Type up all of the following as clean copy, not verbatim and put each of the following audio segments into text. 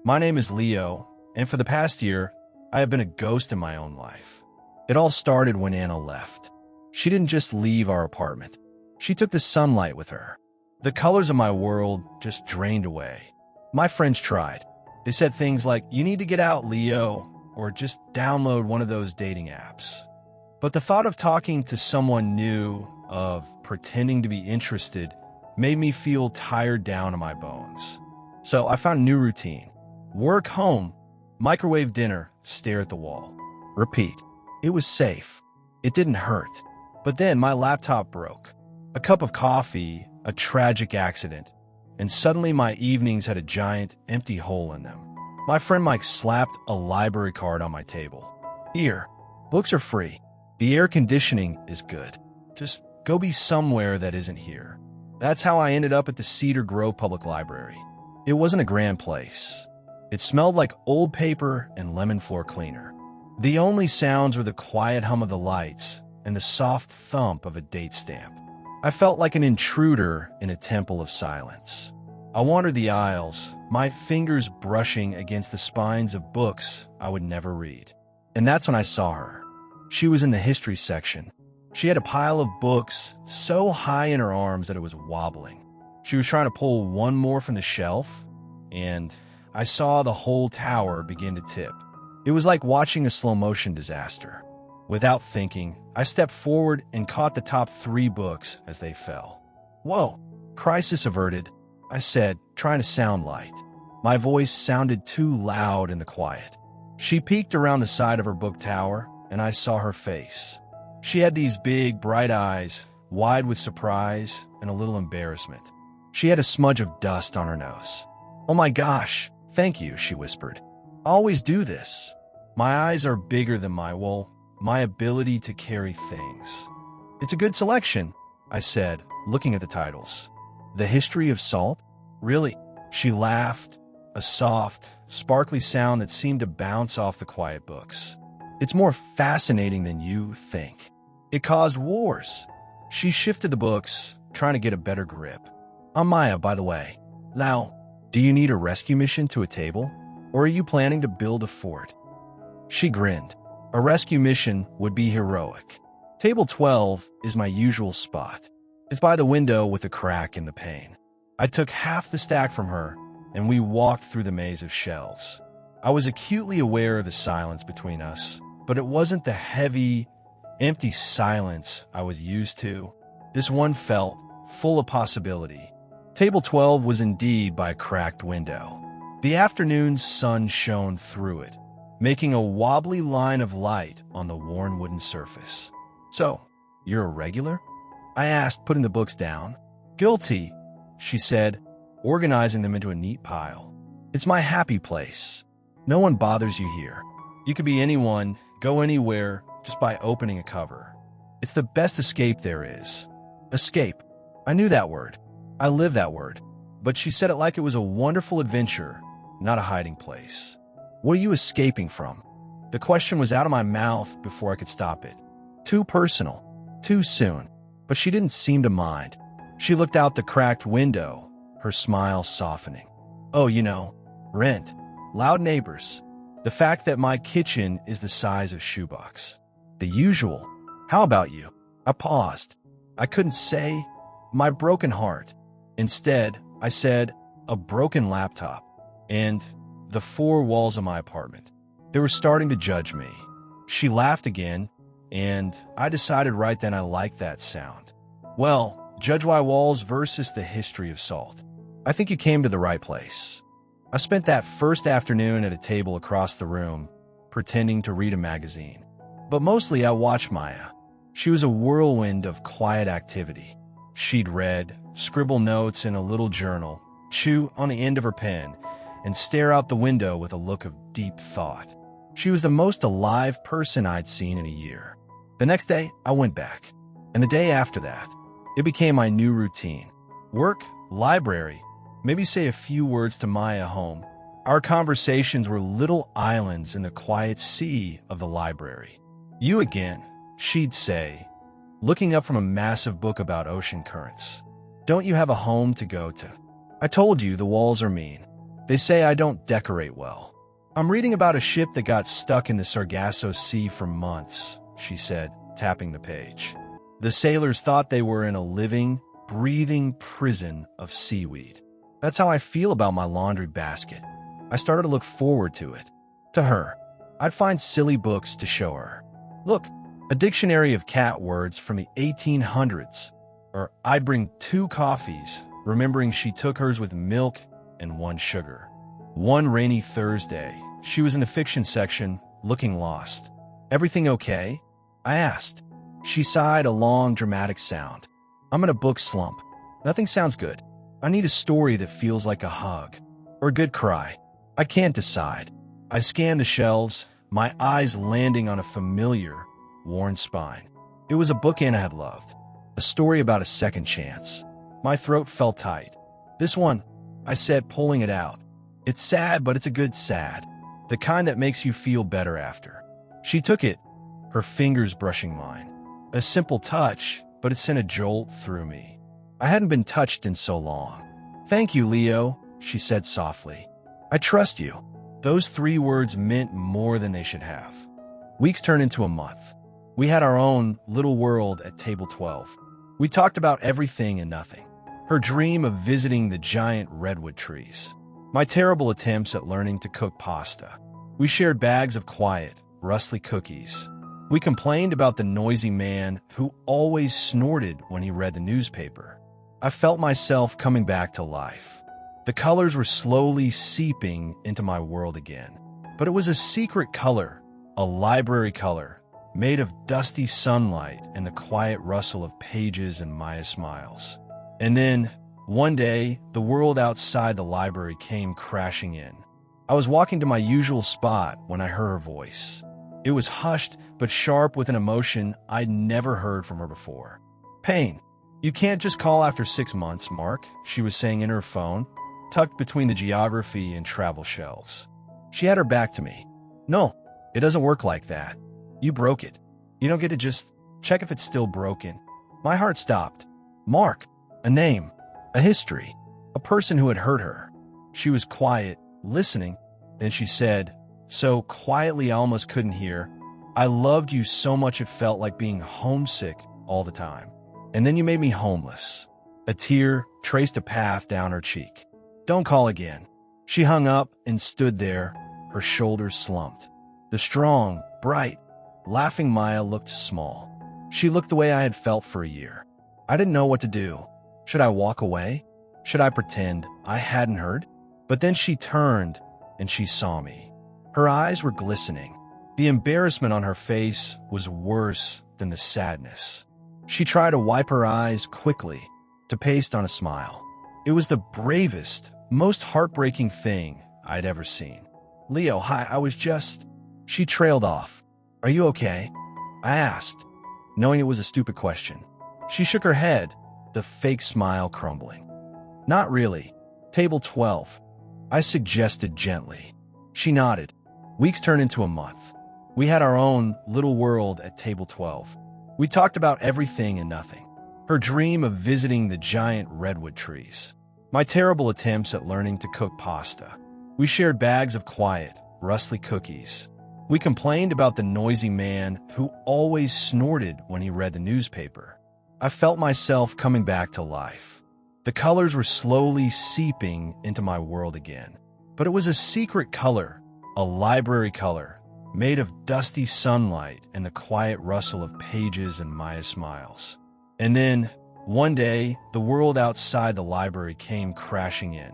My name is Leo, and for the past year, I have been a ghost in my own life. It all started when Anna left. She didn't just leave our apartment. She took the sunlight with her. The colors of my world just drained away. My friends tried. They said things like, "You need to get out, Leo," or just download one of those dating apps. But the thought of talking to someone new, of pretending to be interested, made me feel tired down to my bones. So I found a new routine. Work home, microwave dinner, stare at the wall. Repeat. It was safe. It didn't hurt. But then my laptop broke. A cup of coffee, a tragic accident, and suddenly my evenings had a giant, empty hole in them. My friend Mike slapped a library card on my table. "Here, books are free. The air conditioning is good. Just go be somewhere that isn't here." That's how I ended up at the Cedar Grove Public Library. It wasn't a grand place. It smelled like old paper and lemon floor cleaner. The only sounds were the quiet hum of the lights and the soft thump of a date stamp. I felt like an intruder in a temple of silence. I wandered the aisles, my fingers brushing against the spines of books I would never read. And that's when I saw her. She was in the history section. She had a pile of books so high in her arms that it was wobbling. She was trying to pull one more from the shelf, and I saw the whole tower begin to tip. It was like watching a slow-motion disaster. Without thinking, I stepped forward and caught the top 3 books as they fell. "Whoa, crisis averted," I said, trying to sound light. My voice sounded too loud in the quiet. She peeked around the side of her book tower, and I saw her face. She had these big, bright eyes, wide with surprise and a little embarrassment. She had a smudge of dust on her nose. "Oh my gosh, thank you," she whispered. "I always do this. My eyes are bigger than my ability to carry things." "It's a good selection," I said, looking at the titles. "The History of Salt?" "Really?" She laughed, a soft, sparkly sound that seemed to bounce off the quiet books. "It's more fascinating than you think. It caused wars." She shifted the books, trying to get a better grip. "I'm Maya, by the way. Now, do you need a rescue mission to a table? Or are you planning to build a fort?" She grinned. "A rescue mission would be heroic. Table 12 is my usual spot. It's by the window with a crack in the pane." I took half the stack from her, and we walked through the maze of shelves. I was acutely aware of the silence between us, but it wasn't the heavy, empty silence I was used to. This one felt full of possibility. Table 12 was indeed by a cracked window. The afternoon sun shone through it, making a wobbly line of light on the worn wooden surface. "So, you're a regular?" I asked, putting the books down. "Guilty," she said, organizing them into a neat pile. "It's my happy place. No one bothers you here. You could be anyone, go anywhere, just by opening a cover. It's the best escape there is." Escape. I knew that word. I lived that word. But she said it like it was a wonderful adventure, not a hiding place. "What are you escaping from?" The question was out of my mouth before I could stop it. Too personal. Too soon. But she didn't seem to mind. She looked out the cracked window, her smile softening. "Oh, rent. Loud neighbors. The fact that my kitchen is the size of shoebox. The usual. How about you?" I paused. I couldn't say my broken heart. Instead, I said a broken laptop and the 4 walls of my apartment. They were starting to judge me. She laughed again, and I decided right then I liked that sound. "Well, judge my walls versus the history of salt. I think you came to the right place." I spent that first afternoon at a table across the room, pretending to read a magazine. But mostly I watched Maya. She was a whirlwind of quiet activity. She'd read, scribble notes in a little journal, chew on the end of her pen, and stare out the window with a look of deep thought. She was the most alive person I'd seen in a year. The next day, I went back. And the day after that, it became my new routine. Work, library, maybe say a few words to Maya home. Our conversations were little islands in the quiet sea of the library. "You again," she'd say, looking up from a massive book about ocean currents. "Don't you have a home to go to?" "I told you the walls are mean. They say I don't decorate well. I'm reading about a ship that got stuck in the Sargasso Sea for months, she said, tapping the page. The sailors thought they were in a living, breathing prison of seaweed. That's how I feel about my laundry basket. I started to look forward to it. To her. I'd find silly books to show her. Look, a dictionary of cat words from the 1800s. Or I'd bring 2 coffees, remembering she took hers with milk and 1 sugar. One rainy Thursday, she was in the fiction section, looking lost. Everything okay? I asked. She sighed a long, dramatic sound. I'm in a book slump. Nothing sounds good. I need a story that feels like a hug. Or a good cry. I can't decide. I scanned the shelves, my eyes landing on a familiar, worn spine. It was a book Anna had loved. A story about a second chance. My throat felt tight. This one, I said, pulling it out. It's sad, but it's a good sad. The kind that makes you feel better after. She took it, her fingers brushing mine. A simple touch, but it sent a jolt through me. I hadn't been touched in so long. Thank you, Leo, she said softly. I trust you. Those 3 words meant more than they should have. Weeks turned into a month. We had our own little world at table 12. We talked about everything and nothing. Her dream of visiting the giant redwood trees. My terrible attempts at learning to cook pasta. We shared bags of quiet, rustly cookies. We complained about the noisy man who always snorted when he read the newspaper. I felt myself coming back to life. The colors were slowly seeping into my world again. But it was a secret color, a library color, made of dusty sunlight and the quiet rustle of pages and Maya smiles. And then, one day, the world outside the library came crashing in. I was walking to my usual spot when I heard her voice. It was hushed but sharp with an emotion I'd never heard from her before. Pain. You can't just call after 6 months, Mark, she was saying in her phone, tucked between the geography and travel shelves. She had her back to me. No, it doesn't work like that. You broke it. You don't get to just check if it's still broken. My heart stopped. Mark. A name. A history. A person who had hurt her. She was quiet, listening. Then she said, so quietly I almost couldn't hear, I loved you so much it felt like being homesick all the time. And then you made me homeless. A tear traced a path down her cheek. Don't call again. She hung up and stood there, her shoulders slumped. The strong, bright, laughing Maya looked small. She looked the way I had felt for a year. I didn't know what to do. Should I walk away? Should I pretend I hadn't heard? But then she turned and she saw me. Her eyes were glistening. The embarrassment on her face was worse than the sadness. She tried to wipe her eyes quickly, to paste on a smile. It was the bravest, most heartbreaking thing I'd ever seen. Leo, hi, I was just... She trailed off. Are you okay? I asked, knowing it was a stupid question. She shook her head, the fake smile crumbling. Not really. Table 12. I suggested gently. She nodded. Weeks turned into a month. We had our own little world at table 12. We talked about everything and nothing. Her dream of visiting the giant redwood trees. My terrible attempts at learning to cook pasta. We shared bags of quiet, rustly cookies. We complained about the noisy man who always snorted when he read the newspaper. I felt myself coming back to life. The colors were slowly seeping into my world again. But it was a secret color, a library color, made of dusty sunlight and the quiet rustle of pages and Maya smiles. And then, one day, the world outside the library came crashing in.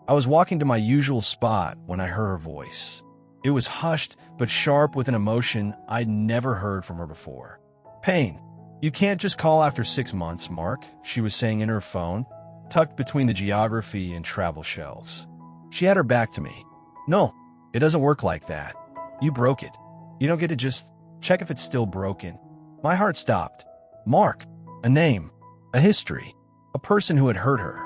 I was walking to my usual spot when I heard her voice. It was hushed but sharp with an emotion I'd never heard from her before. Pain. You can't just call after 6 months, Mark, she was saying in her phone, tucked between the geography and travel shelves. She had her back to me. No, it doesn't work like that. You broke it. You don't get to just check if it's still broken. My heart stopped. Mark. A name. A history. A person who had hurt her.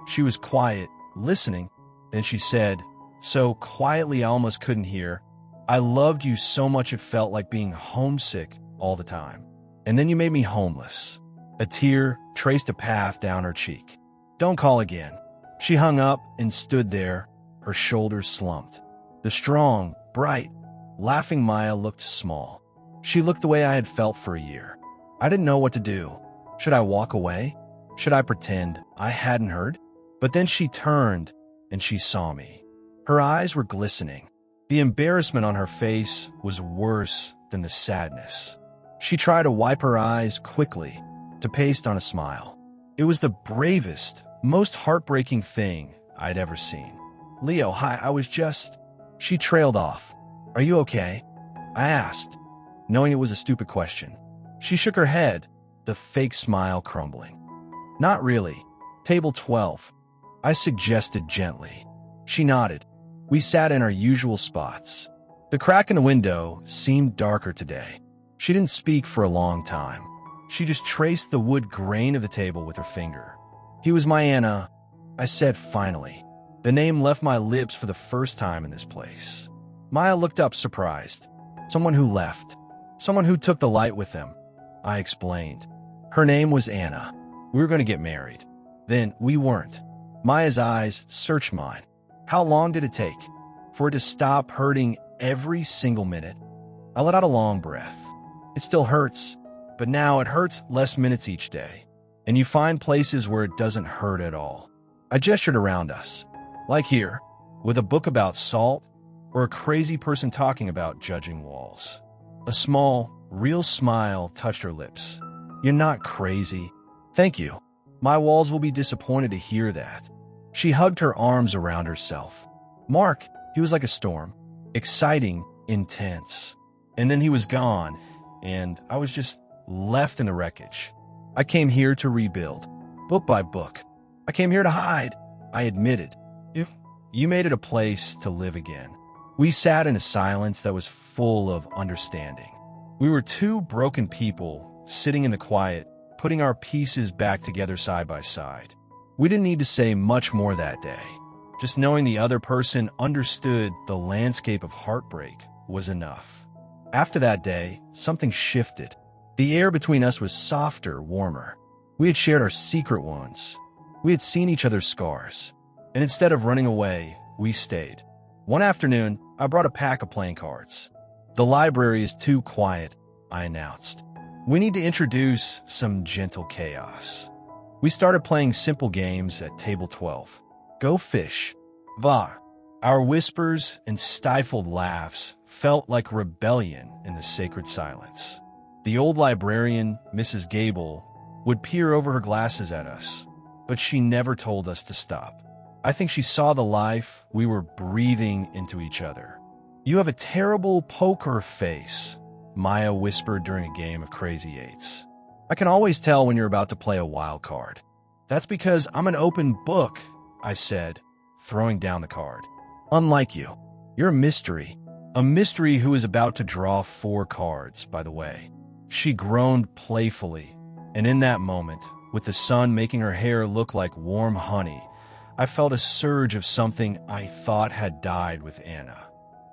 She was quiet, listening. Then she said, so quietly I almost couldn't hear, I loved you so much it felt like being homesick all the time. And then you made me homeless. A tear traced a path down her cheek. Don't call again. She hung up and stood there, Her shoulders slumped. The strong, bright, laughing Maya looked small. She looked the way I had felt for a year. I didn't know what to do. Should I walk away? Should I pretend I hadn't heard? But then she turned and she saw me. Her eyes were glistening. The embarrassment on her face was worse than the sadness. She tried to wipe her eyes quickly to paste on a smile. It was the bravest, most heartbreaking thing I'd ever seen. Leo, hi, I was just... She trailed off. Are you okay? I asked, knowing it was a stupid question. She shook her head, the fake smile crumbling. Not really. Table 12. I suggested gently. She nodded. We sat in our usual spots. The crack in the window seemed darker today. She didn't speak for a long time. She just traced the wood grain of the table with her finger. He was my Anna, I said finally. The name left my lips for the first time in this place. Maya looked up surprised. Someone who left. Someone who took the light with them. I explained. Her name was Anna. We were going to get married. Then we weren't. Maya's eyes searched mine. How long did it take for it to stop hurting every single minute? I let out a long breath. It still hurts, but now it hurts less minutes each day. And you find places where it doesn't hurt at all. I gestured around us, like here, with a book about salt or a crazy person talking about judging walls. A small, real smile touched her lips. You're not crazy. Thank you. My walls will be disappointed to hear that. She hugged her arms around herself. Mark, he was like a storm. Exciting, intense. And then he was gone, and I was just left in the wreckage. I came here to rebuild, book by book. I came here to hide, I admitted. You made it a place to live again. We sat in a silence that was full of understanding. We were two broken people sitting in the quiet, putting our pieces back together side by side. We didn't need to say much more that day. Just knowing the other person understood the landscape of heartbreak was enough. After that day, something shifted. The air between us was softer, warmer. We had shared our secret wounds. We had seen each other's scars. And instead of running away, we stayed. One afternoon, I brought a pack of playing cards. The library is too quiet, I announced. We need to introduce some gentle chaos. We started playing simple games at table 12. Go fish. Va. Our whispers and stifled laughs felt like rebellion in the sacred silence. The old librarian, Mrs. Gable, would peer over her glasses at us, but she never told us to stop. I think she saw the life we were breathing into each other. You have a terrible poker face, Maya whispered during a game of Crazy Eights. I can always tell when you're about to play a wild card. That's because I'm an open book, I said, throwing down the card. Unlike you, you're a mystery who is about to draw 4 cards, by the way. She groaned playfully, and in that moment, with the sun making her hair look like warm honey, I felt a surge of something I thought had died with Anna.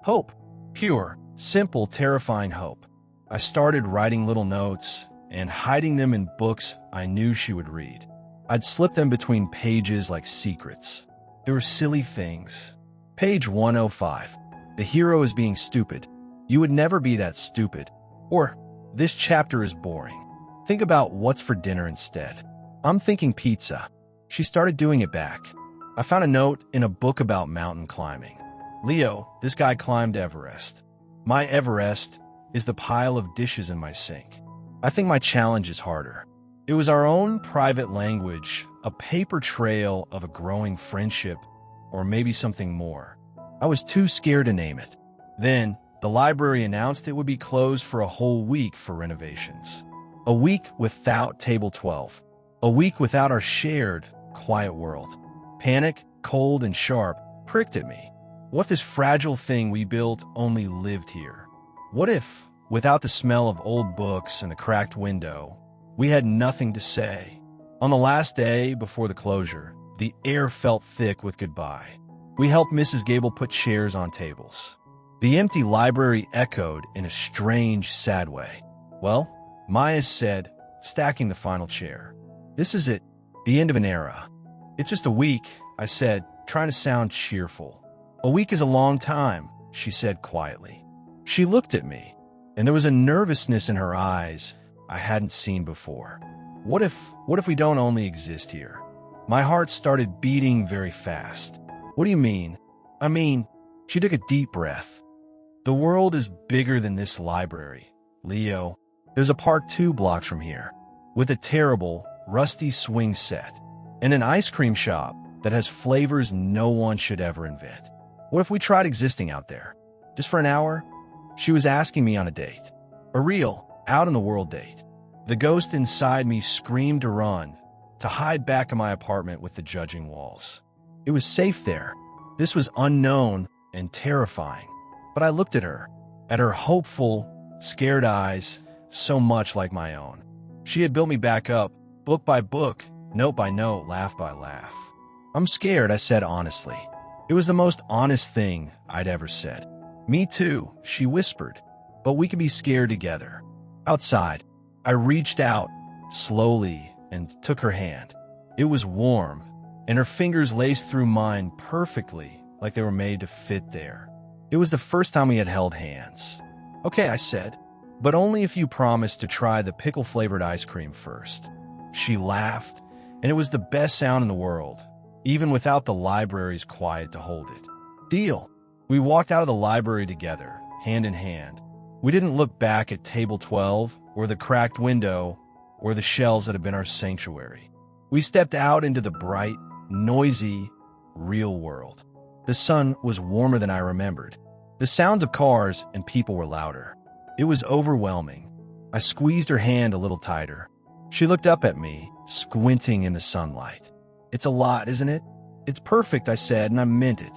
Hope. Pure, simple, terrifying hope. I started writing little notes and hiding them in books I knew she would read. I'd slip them between pages like secrets. There were silly things. Page 105. The hero is being stupid. You would never be that stupid. Or, this chapter is boring. Think about what's for dinner instead. I'm thinking pizza. She started doing it back. I found a note in a book about mountain climbing. Leo, this guy climbed Everest. My Everest is the pile of dishes in my sink. I think my challenge is harder. It was our own private language, a paper trail of a growing friendship, or maybe something more. I was too scared to name it. Then, the library announced it would be closed for a whole week for renovations. A week without Table 12. A week without our shared, quiet world. Panic, cold and sharp, pricked at me. What if this fragile thing we built only lived here? What if, without the smell of old books and the cracked window, we had nothing to say? On the last day before the closure, the air felt thick with goodbye. We helped Mrs. Gable put chairs on tables. The empty library echoed in a strange, sad way. Well, Maya said, stacking the final chair. This is it, the end of an era. It's just a week, I said, trying to sound cheerful. A week is a long time, she said quietly. She looked at me, and there was a nervousness in her eyes I hadn't seen before. What if we don't only exist here? My heart started beating very fast. What do you mean? I mean, she took a deep breath. The world is bigger than this library, Leo. There's a park 2 blocks from here, with a terrible, rusty swing set, and an ice cream shop that has flavors no one should ever invent. What if we tried existing out there? Just for an hour? She was asking me on a date. A real, out-in-the-world date. The ghost inside me screamed to run, to hide back in my apartment with the judging walls. It was safe there. This was unknown and terrifying. But I looked at her hopeful, scared eyes, so much like my own. She had built me back up, book by book, note by note, laugh by laugh. I'm scared, I said honestly. It was the most honest thing I'd ever said. Me too, she whispered, but we could be scared together. Outside, I reached out, slowly, and took her hand. It was warm, and her fingers laced through mine perfectly, like they were made to fit there. It was the first time we had held hands. Okay, I said, but only if you promise to try the pickle-flavored ice cream first. She laughed, and it was the best sound in the world, even without the library's quiet to hold it. Deal. We walked out of the library together, hand in hand. We didn't look back at table 12, or the cracked window, or the shelves that had been our sanctuary. We stepped out into the bright, noisy, real world. The sun was warmer than I remembered. The sounds of cars and people were louder. It was overwhelming. I squeezed her hand a little tighter. She looked up at me, squinting in the sunlight. It's a lot, isn't it? It's perfect, I said, and I meant it.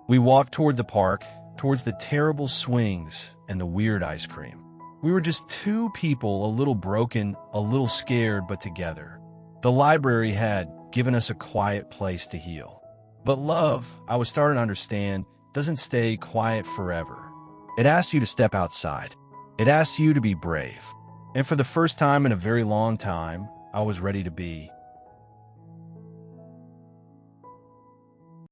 We walked toward the park, towards the terrible swings and the weird ice cream. We were just 2 people, a little broken, a little scared, but together. The library had given us a quiet place to heal. But love, I was starting to understand, doesn't stay quiet forever. It asks you to step outside. It asks you to be brave. And for the first time in a very long time, I was ready to be.